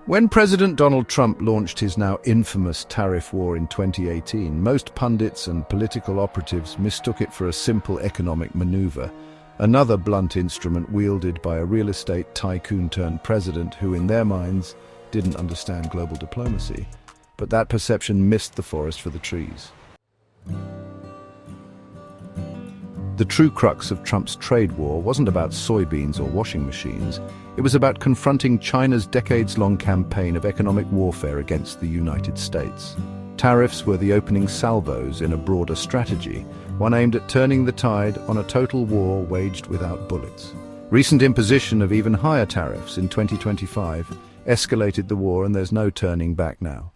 When President Donald Trump launched his now infamous tariff war in 2018, most pundits and political operatives mistook it for a simple economic maneuver, another blunt instrument wielded by a real estate tycoon-turned-president who, in their minds, didn't understand global diplomacy. But that perception missed the forest for the trees. The true crux of Trump's trade war wasn't about soybeans or washing machines. It was about confronting China's decades-long campaign of economic warfare against the United States. Tariffs were the opening salvos in a broader strategy, one aimed at turning the tide on a total war waged without bullets. Recent imposition of even higher tariffs in 2025 escalated the war, and there's no turning back now.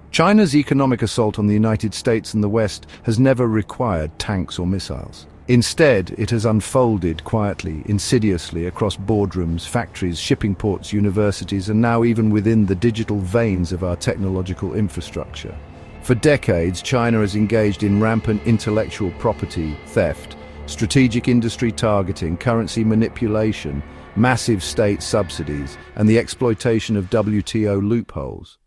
China's economic assault on the United States and the West has never required tanks or missiles. Instead, it has unfolded quietly, insidiously across boardrooms, factories, shipping ports, universities, and now even within the digital veins of our technological infrastructure. For decades, China has engaged in rampant intellectual property theft, strategic industry targeting, currency manipulation, massive state subsidies, and the exploitation of WTO loopholes.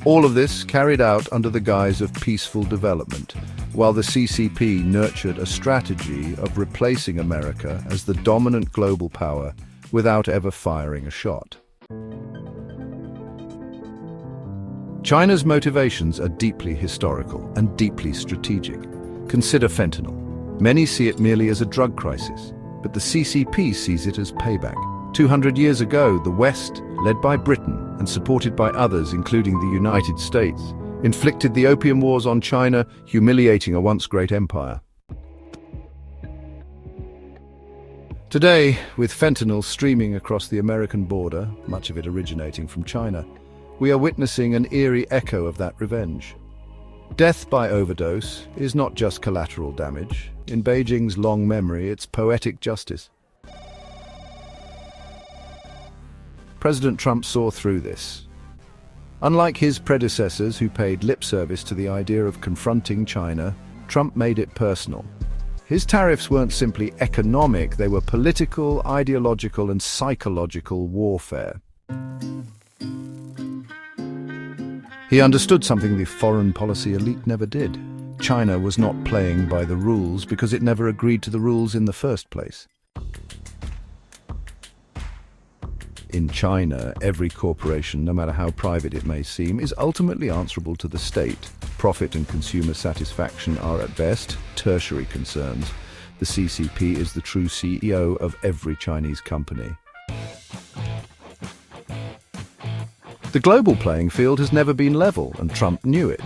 All of this carried out under the guise of peaceful development, while the CCP nurtured a strategy of replacing America as the dominant global power without ever firing a shot. China's motivations are deeply historical and deeply strategic. Consider fentanyl. Many see it merely as a drug crisis, but the CCP sees it as payback. 200 years ago, the West, led by Britain and supported by others, including the United States, inflicted the opium wars on China, humiliating a once great empire. Today, with fentanyl streaming across the American border, much of it originating from China, we are witnessing an eerie echo of that revenge. Death by overdose is not just collateral damage. In Beijing's long memory, it's poetic justice. President Trump saw through this. Unlike his predecessors who paid lip service to the idea of confronting China, Trump made it personal. His tariffs weren't simply economic, they were political, ideological, and psychological warfare. He understood something the foreign policy elite never did. China was not playing by the rules because it never agreed to the rules in the first place. In China, every corporation, no matter how private it may seem, is ultimately answerable to the state. Profit and consumer satisfaction are at best tertiary concerns. The CCP is the true CEO of every Chinese company. The global playing field has never been level, and Trump knew it.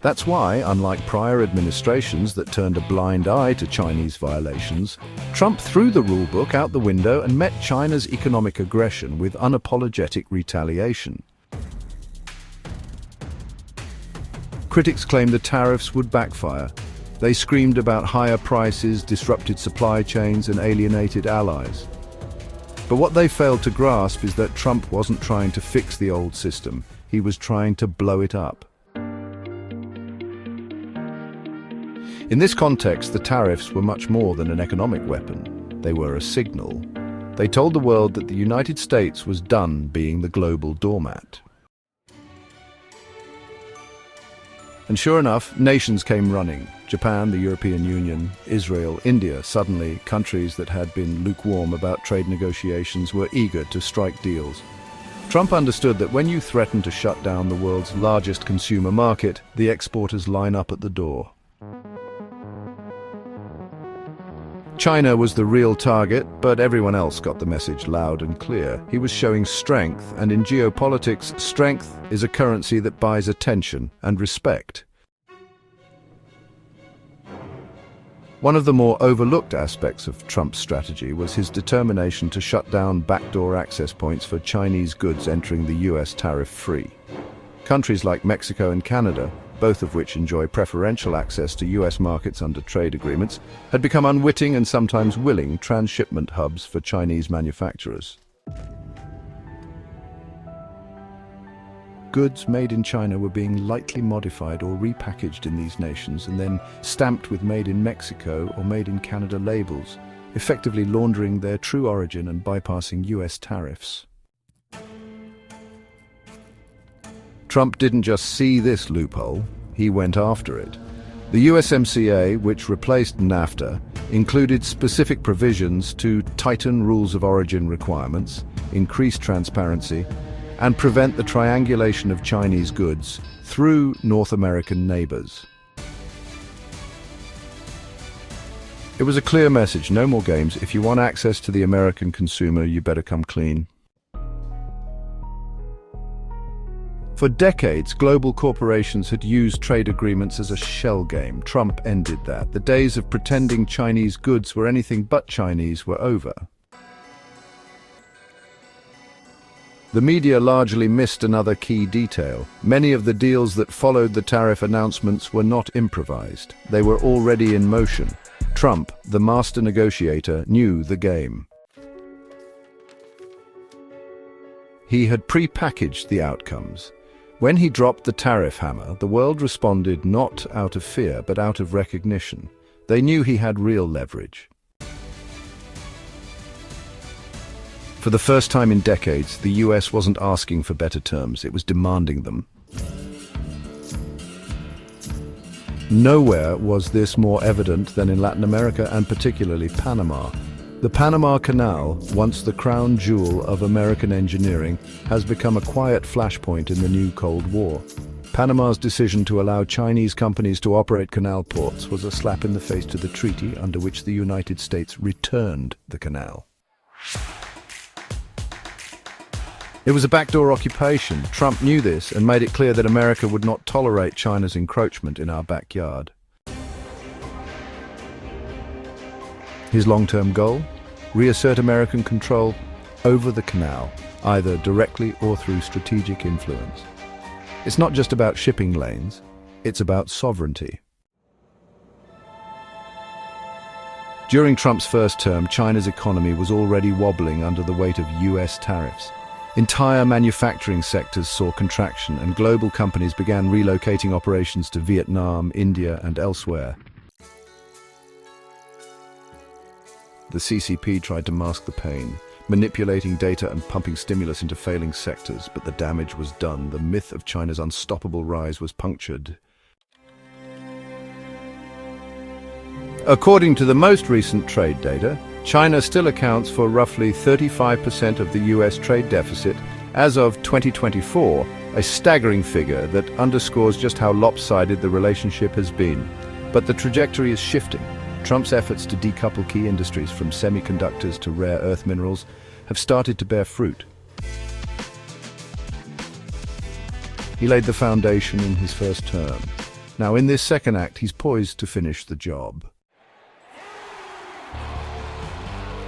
That's why, unlike prior administrations that turned a blind eye to Chinese violations, Trump threw the rulebook out the window and met China's economic aggression with unapologetic retaliation. Critics claimed the tariffs would backfire. They screamed about higher prices, disrupted supply chains, and alienated allies. But what they failed to grasp is that Trump wasn't trying to fix the old system. He was trying to blow it up. In this context, the tariffs were much more than an economic weapon. They were a signal. They told the world that the United States was done being the global doormat. And sure enough, nations came running. Japan, the European Union, Israel, India. Suddenly, countries that had been lukewarm about trade negotiations were eager to strike deals. Trump understood that when you threaten to shut down the world's largest consumer market, the exporters line up at the door. China was the real target, but everyone else got the message loud and clear. He was showing strength, and in geopolitics, strength is a currency that buys attention and respect. One of the more overlooked aspects of Trump's strategy was his determination to shut down backdoor access points for Chinese goods entering the US tariff-free. Countries like Mexico and Canada, both of which enjoy preferential access to US markets under trade agreements, had become unwitting and sometimes willing transshipment hubs for Chinese manufacturers. Goods made in China were being lightly modified or repackaged in these nations and then stamped with Made in Mexico or Made in Canada labels. effectively laundering their true origin and bypassing US tariffs. Trump didn't just see this loophole, he went after it. The USMCA, which replaced NAFTA, included specific provisions to tighten rules of origin requirements, increase transparency, and prevent the triangulation of Chinese goods through North American neighbors. It was a clear message: no more games. If you want access to the American consumer, you better come clean. For decades, global corporations had used trade agreements as a shell game. Trump ended that. The days of pretending Chinese goods were anything but Chinese were over. The media largely missed another key detail. Many of the deals that followed the tariff announcements were not improvised. They were already in motion. Trump, the master negotiator, knew the game. He had pre-packaged the outcomes. When he dropped the tariff hammer, the world responded not out of fear, but out of recognition. They knew he had real leverage. For the first time in decades, the US wasn't asking for better terms, it was demanding them. Nowhere was this more evident than in Latin America, and particularly Panama. The Panama Canal, once the crown jewel of American engineering, has become a quiet flashpoint in the new Cold War. Panama's decision to allow Chinese companies to operate canal ports was a slap in the face to the treaty under which the United States returned the canal. It was a backdoor occupation. Trump knew this and made it clear that America would not tolerate China's encroachment in our backyard. His long-term goal? Reassert American control over the canal, either directly or through strategic influence. It's not just about shipping lanes, it's about sovereignty. During Trump's first term, China's economy was already wobbling under the weight of US tariffs. Entire manufacturing sectors saw contraction, and global companies began relocating operations to Vietnam, India, and elsewhere. The CCP tried to mask the pain, manipulating data and pumping stimulus into failing sectors, but the damage was done. The myth of China's unstoppable rise was punctured. According to the most recent trade data, China still accounts for roughly 35% of the US trade deficit as of 2024, a staggering figure that underscores just how lopsided the relationship has been. But the trajectory is shifting. Trump's efforts to decouple key industries from semiconductors to rare earth minerals have started to bear fruit. He laid the foundation in his first term. Now, in this second act, he's poised to finish the job.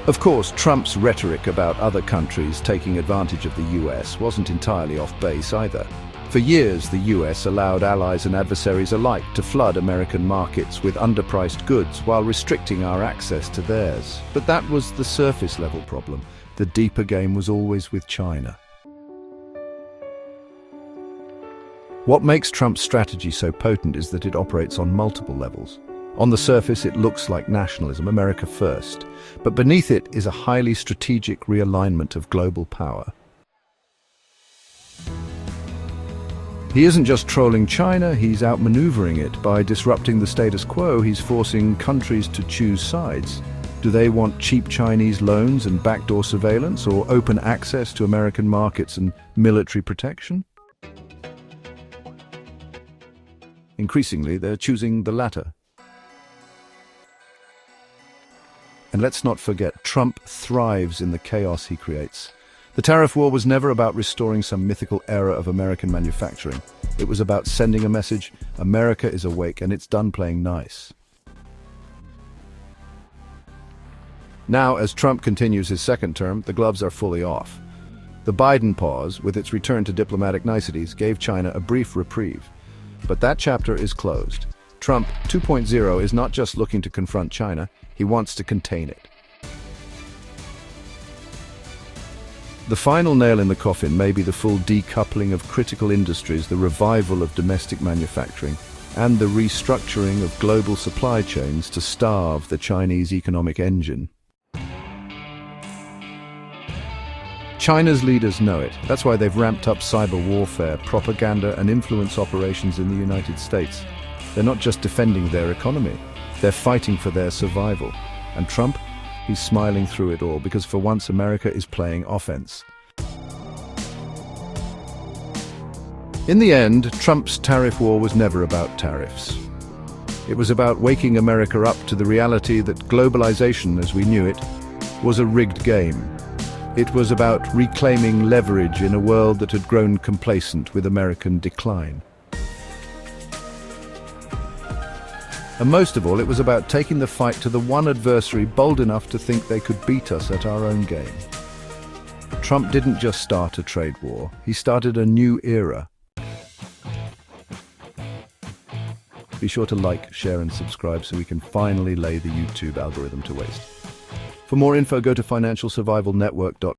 Of course, Trump's rhetoric about other countries taking advantage of the US wasn't entirely off base either. For years, the US allowed allies and adversaries alike to flood American markets with underpriced goods while restricting our access to theirs. But that was the surface-level problem. The deeper game was always with China. What makes Trump's strategy so potent is that it operates on multiple levels. On the surface, it looks like nationalism, America first. But beneath it is a highly strategic realignment of global power. He isn't just trolling China, he's outmaneuvering it. By disrupting the status quo, he's forcing countries to choose sides. Do they want cheap Chinese loans and backdoor surveillance, or open access to American markets and military protection? Increasingly, they're choosing the latter. And let's not forget, Trump thrives in the chaos he creates. The tariff war was never about restoring some mythical era of American manufacturing. It was about sending a message: America is awake and it's done playing nice. Now, as Trump continues his second term, the gloves are fully off. The Biden pause, with its return to diplomatic niceties, gave China a brief reprieve. But that chapter is closed. Trump 2.0 is not just looking to confront China, he wants to contain it. The final nail in the coffin may be the full decoupling of critical industries, the revival of domestic manufacturing, and the restructuring of global supply chains to starve the Chinese economic engine. China's leaders know it. That's why they've ramped up cyber warfare, propaganda, and influence operations in the United States. They're not just defending their economy, they're fighting for their survival. And Trump? He's smiling through it all, because for once America is playing offense. In the end, Trump's tariff war was never about tariffs. It was about waking America up to the reality that globalization, as we knew it, was a rigged game. It was about reclaiming leverage in a world that had grown complacent with American decline. And most of all, it was about taking the fight to the one adversary bold enough to think they could beat us at our own game. Trump didn't just start a trade war, he started a new era. Be sure to like, share and subscribe so we can finally lay the YouTube algorithm to waste. For more info, go to financialsurvivalnetwork.com.